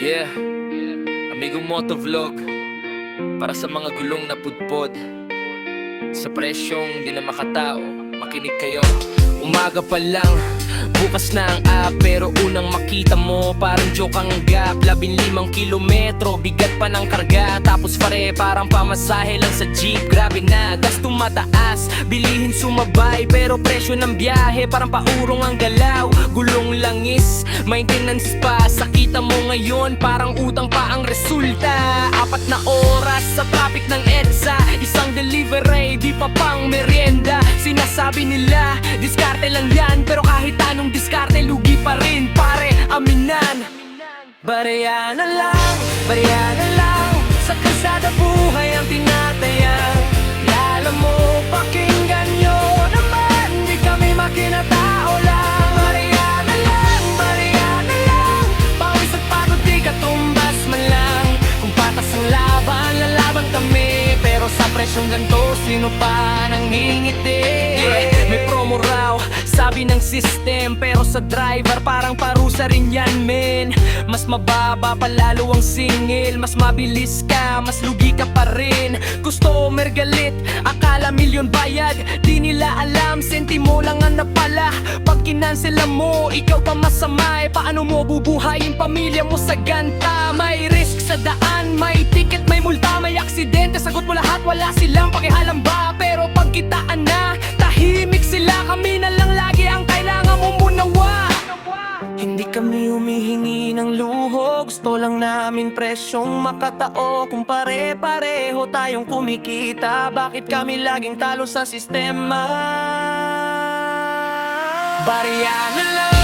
Yeah, Amigo Motovlog. Para sa mga gulong na pudpod, sa presyong di na makatao, makinig kayo. Umaga pa lang, bukas na ang app, pero unang makita mo parang joke ang gap. 15 kilometro, bigat pa ng karga, tapos pare parang pamasahe lang sa jeep. Grabe na, gas tumataas, bilihin sumabay, pero presyo ng biyahe parang paurong ang galaw. Gulong langis, maintenance pa, sakita mo ngayon parang utang pa ang resulta. 4 na oras sa traffic ng EDSA, isang delivery, di pa pang merienda. Sinasabi nila, diskarte lang yan, pero kahit anong diskarte, lugi pa rin pare, aminan. Barya na lang, sa kalsada buhay ang tinatayang. Lalo mo, pakinggan nyo naman, di kami makinatao lang. Barya na lang, pawis at pagod di katumbas man lang. Kung patas ang laban, lalaban kami, pero sa presyong ganito, sino pa nangingiti? May promo raw, sabi ng system, pero sa driver parang parusa rin yan men. Mas mababa palalo ang singil, mas mabilis ka, mas lugi ka pa rin. Customer galit, akala milyon bayad, di nila alam, sentimo lang ang napala. Pag kinansela mo, ikaw pa masama, paano mo bubuhayin pamilya mo sa ganta? May risk sa daan, may ticket, may multa, may aksidente, sagot mo lahat, wala silang pakialam ba? Pero pagkitaan na, tahimik sila, kami na lang lagi ang kailangan mo munawa. Hindi kami humihingi ng luho, gusto lang namin presyong makatao. Kung pare-pareho tayong kumikita, bakit kami laging talo sa sistema? Barya na lang,